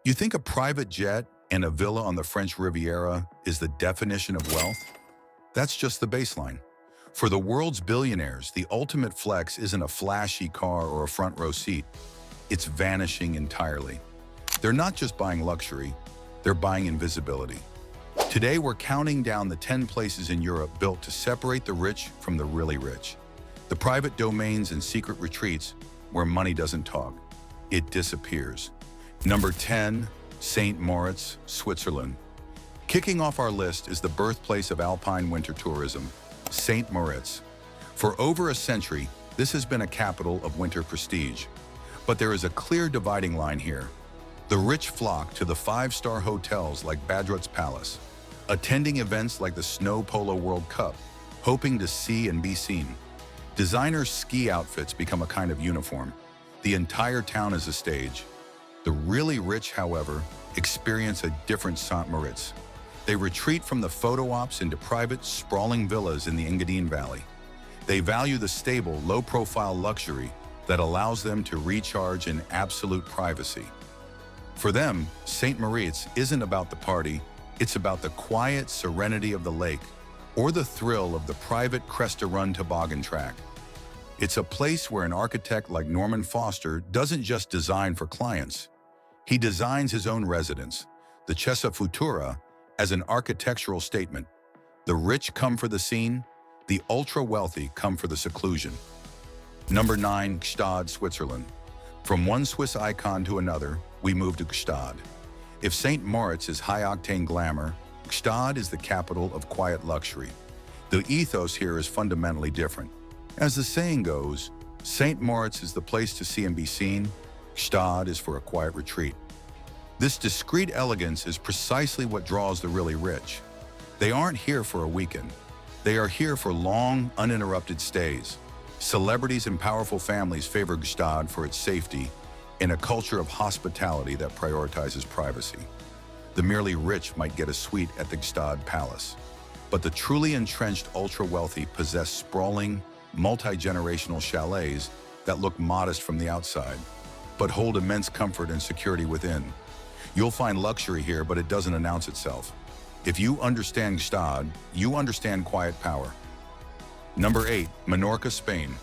You think a private jet and a villa on the French Riviera is the definition of wealth? That's just the baseline. For the world's billionaires, the ultimate flex isn't a flashy car or a front row seat. It's vanishing entirely. They're not just buying luxury, they're buying invisibility. Today, we're counting down the 10 places in Europe built to separate the rich from the really rich. The private domains and secret retreats where money doesn't talk. It disappears. Number 10, St. Moritz, Switzerland. Kicking off our list is the birthplace of alpine winter tourism, St. Moritz. For over a century, this has been a capital of winter prestige. But there is a clear dividing line here. The rich flock to the five-star hotels like Badrut's Palace, attending events like the Snow Polo World Cup, hoping to see and be seen. Designer ski outfits become a kind of uniform. The entire town is a stage. The really rich, however, experience a different St. Moritz. They retreat from the photo ops into private, sprawling villas in the Engadine Valley. They value the stable, low-profile luxury that allows them to recharge in absolute privacy. For them, St. Moritz isn't about the party, it's about the quiet serenity of the lake or the thrill of the private Cresta-Run toboggan track. It's a place where an architect like Norman Foster doesn't just design for clients. He designs his own residence, the Casa Futura, as an architectural statement. The rich come for the scene, the ultra-wealthy come for the seclusion. Number 9, Gstaad, Switzerland. From one Swiss icon to another, we move to Gstaad. If St. Moritz is high-octane glamour, Gstaad is the capital of quiet luxury. The ethos here is fundamentally different. As the saying goes, St. Moritz is the place to see and be seen, Gstaad is for a quiet retreat. This discreet elegance is precisely what draws the really rich. They aren't here for a weekend. They are here for long, uninterrupted stays. Celebrities and powerful families favor Gstaad for its safety in a culture of hospitality that prioritizes privacy. The merely rich might get a suite at the Gstaad Palace, but the truly entrenched ultra-wealthy possess sprawling, multi-generational chalets that look modest from the outside, but hold immense comfort and security within. You'll find luxury here, but it doesn't announce itself. If you understand Gstaad, you understand quiet power. Number 8, Menorca, Spain.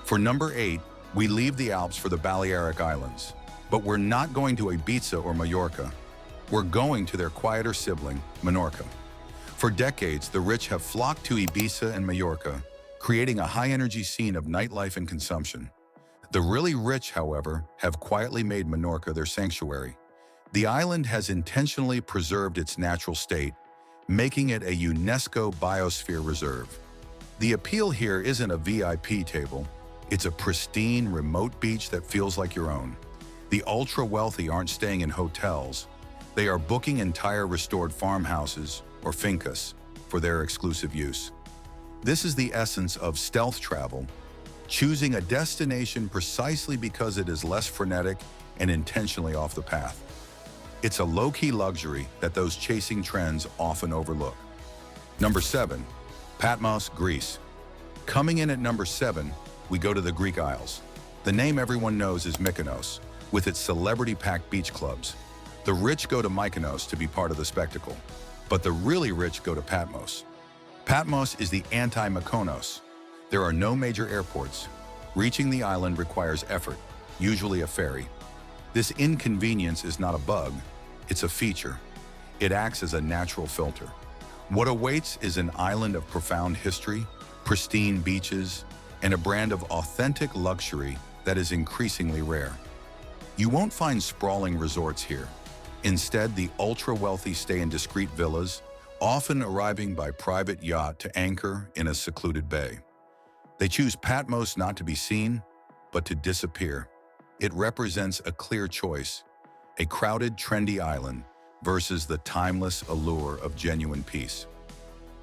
For number 8, we leave the Alps for the Balearic Islands. But we're not going to Ibiza or Mallorca. We're going to their quieter sibling, Menorca. For decades, the rich have flocked to Ibiza and Mallorca, creating a high-energy scene of nightlife and consumption. The really rich, however, have quietly made Menorca their sanctuary. The island has intentionally preserved its natural state, making it a UNESCO Biosphere Reserve. The appeal here isn't a VIP table, it's a pristine, remote beach that feels like your own. The ultra-wealthy aren't staying in hotels, they are booking entire restored farmhouses, or fincas, for their exclusive use. This is the essence of stealth travel, choosing a destination precisely because it is less frenetic and intentionally off the path. It's a low-key luxury that those chasing trends often overlook. Number 7, Patmos, Greece. Coming in at number 7, we go to the Greek Isles. The name everyone knows is Mykonos, with its celebrity-packed beach clubs. The rich go to Mykonos to be part of the spectacle, but the really rich go to Patmos. Patmos is the anti-Mykonos. There are no major airports. Reaching the island requires effort, usually a ferry. This inconvenience is not a bug, it's a feature. It acts as a natural filter. What awaits is an island of profound history, pristine beaches, and a brand of authentic luxury that is increasingly rare. You won't find sprawling resorts here. Instead, the ultra-wealthy stay in discreet villas, often arriving by private yacht to anchor in a secluded bay. They choose Patmos not to be seen, but to disappear. It represents a clear choice, a crowded, trendy island versus the timeless allure of genuine peace.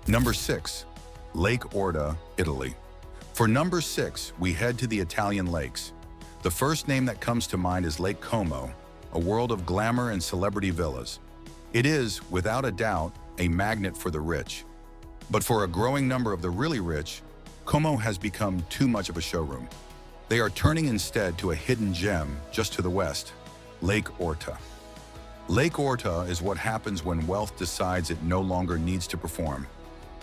Number 6, Lake Orta, Italy. For number 6, we head to the Italian lakes. The first name that comes to mind is Lake Como, a world of glamour and celebrity villas. It is, without a doubt, a magnet for the rich. But for a growing number of the really rich, Como has become too much of a showroom. They are turning instead to a hidden gem just to the west, Lake Orta. Lake Orta is what happens when wealth decides it no longer needs to perform.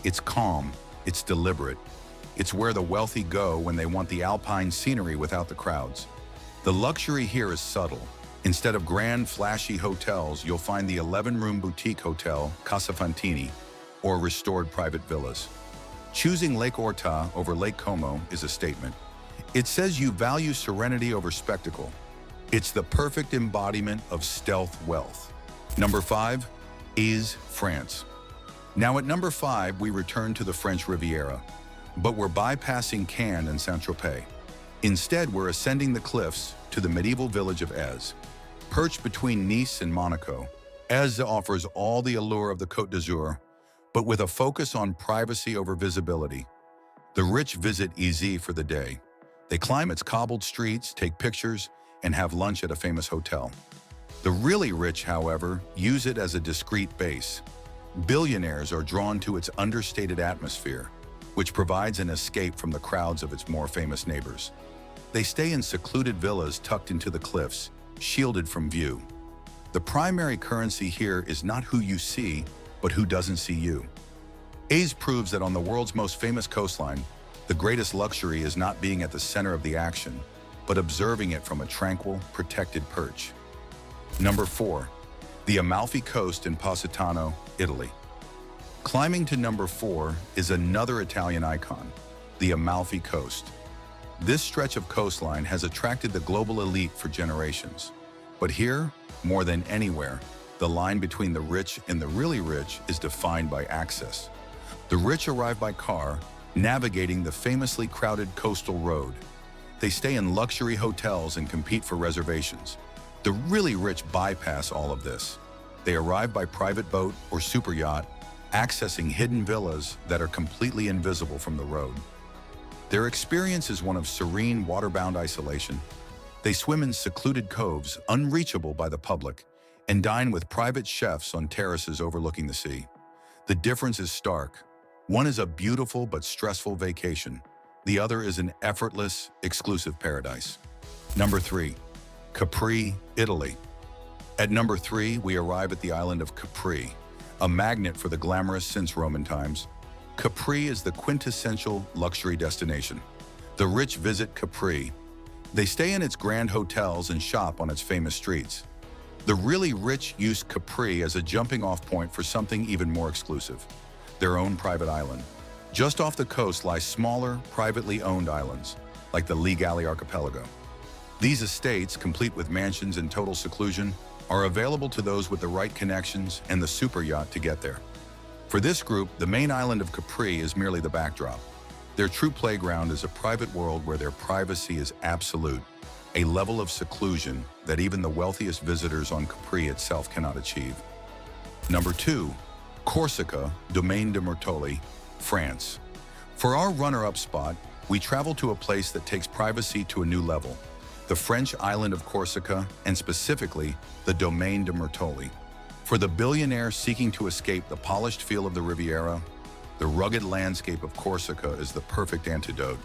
It's calm, it's deliberate. It's where the wealthy go when they want the alpine scenery without the crowds. The luxury here is subtle. Instead of grand, flashy hotels, you'll find the 11-room boutique hotel, Casa Fantini, or restored private villas. Choosing Lake Orta over Lake Como is a statement. It says you value serenity over spectacle. It's the perfect embodiment of stealth wealth. Number 5 is France. Now at number 5, we return to the French Riviera, but we're bypassing Cannes and Saint-Tropez. Instead, we're ascending the cliffs to the medieval village of Aix. Perched between Nice and Monaco, Aix offers all the allure of the Côte d'Azur, but with a focus on privacy over visibility. The rich visit Aix for the day. They climb its cobbled streets, take pictures, and have lunch at a famous hotel. The really rich, however, use it as a discreet base. Billionaires are drawn to its understated atmosphere, which provides an escape from the crowds of its more famous neighbors. They stay in secluded villas tucked into the cliffs, shielded from view. The primary currency here is not who you see, but who doesn't see you. Aix proves that on the world's most famous coastline, the greatest luxury is not being at the center of the action, but observing it from a tranquil, protected perch. Number 4, the Amalfi coast in Positano, Italy. Climbing to number 4 is another Italian icon, the Amalfi coast. This stretch of coastline has attracted the global elite for generations. But here, more than anywhere, the line between the rich and the really rich is defined by access. The rich arrive by car, navigating the famously crowded coastal road. They stay in luxury hotels and compete for reservations. The really rich bypass all of this. They arrive by private boat or super yacht, accessing hidden villas that are completely invisible from the road. Their experience is one of serene, waterbound isolation. They swim in secluded coves, unreachable by the public, and dine with private chefs on terraces overlooking the sea. The difference is stark. One is a beautiful but stressful vacation. The other is an effortless, exclusive paradise. Number 3, Capri, Italy. At number 3, we arrive at the island of Capri, a magnet for the glamorous since Roman times. Capri is the quintessential luxury destination. The rich visit Capri. They stay in its grand hotels and shop on its famous streets. The really rich use Capri as a jumping-off point for something even more exclusive, their own private island. Just off the coast lie smaller, privately owned islands, like the Ligali Archipelago. These estates, complete with mansions and total seclusion, are available to those with the right connections and the super yacht to get there. For this group, the main island of Capri is merely the backdrop. Their true playground is a private world where their privacy is absolute, a level of seclusion that even the wealthiest visitors on Capri itself cannot achieve. Number 2, Corsica, Domaine de Murtoli, France. For our runner-up spot, we travel to a place that takes privacy to a new level, the French island of Corsica, and specifically, the Domaine de Murtoli. For the billionaire seeking to escape the polished feel of the Riviera, the rugged landscape of Corsica is the perfect antidote,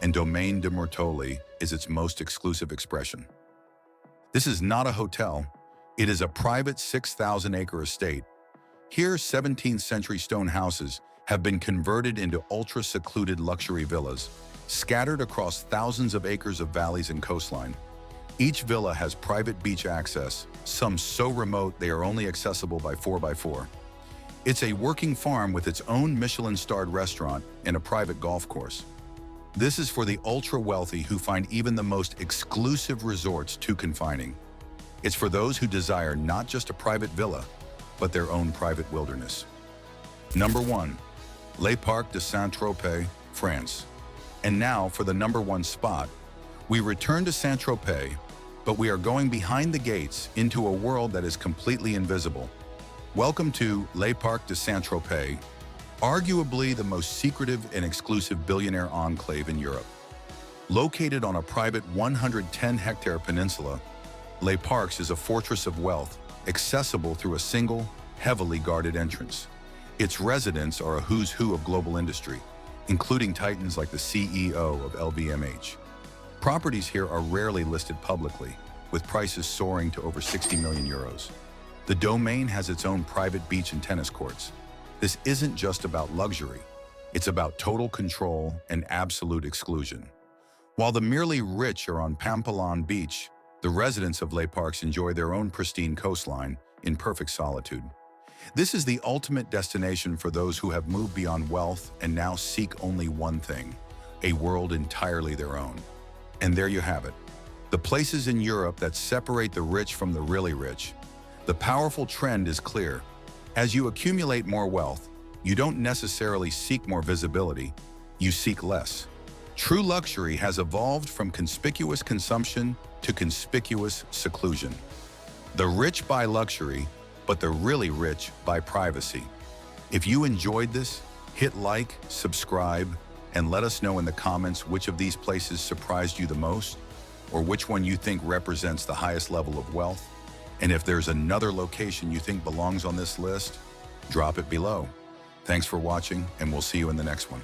and Domaine de Murtoli is its most exclusive expression. This is not a hotel. It is a private 6,000-acre estate. Here, 17th century stone houses have been converted into ultra-secluded luxury villas, scattered across thousands of acres of valleys and coastline. Each villa has private beach access, some so remote they are only accessible by 4x4. It's a working farm with its own Michelin-starred restaurant and a private golf course. This is for the ultra-wealthy who find even the most exclusive resorts too confining. It's for those who desire not just a private villa, but their own private wilderness. Number 1, Les Parcs de Saint-Tropez, France. And now for the number 1 spot. We return to Saint-Tropez, but we are going behind the gates into a world that is completely invisible. Welcome to Les Parcs de Saint-Tropez, arguably the most secretive and exclusive billionaire enclave in Europe. Located on a private 110-hectare peninsula, Les Parcs is a fortress of wealth, accessible through a single, heavily guarded entrance. Its residents are a who's who of global industry, including titans like the CEO of LVMH. Properties here are rarely listed publicly, with prices soaring to over 60 million euros. The Domaine has its own private beach and tennis courts. This isn't just about luxury. It's about total control and absolute exclusion. While the merely rich are on Pampelon Beach, the residents of Les Parcs enjoy their own pristine coastline in perfect solitude. This is the ultimate destination for those who have moved beyond wealth and now seek only one thing, a world entirely their own. And there you have it. The places in Europe that separate the rich from the really rich. The powerful trend is clear. As you accumulate more wealth, you don't necessarily seek more visibility, you seek less. True luxury has evolved from conspicuous consumption to conspicuous seclusion. The rich buy luxury, but the really rich buy privacy. If you enjoyed this, hit like, subscribe, and let us know in the comments which of these places surprised you the most, or which one you think represents the highest level of wealth. And if there's another location you think belongs on this list, drop it below. Thanks for watching, and we'll see you in the next one.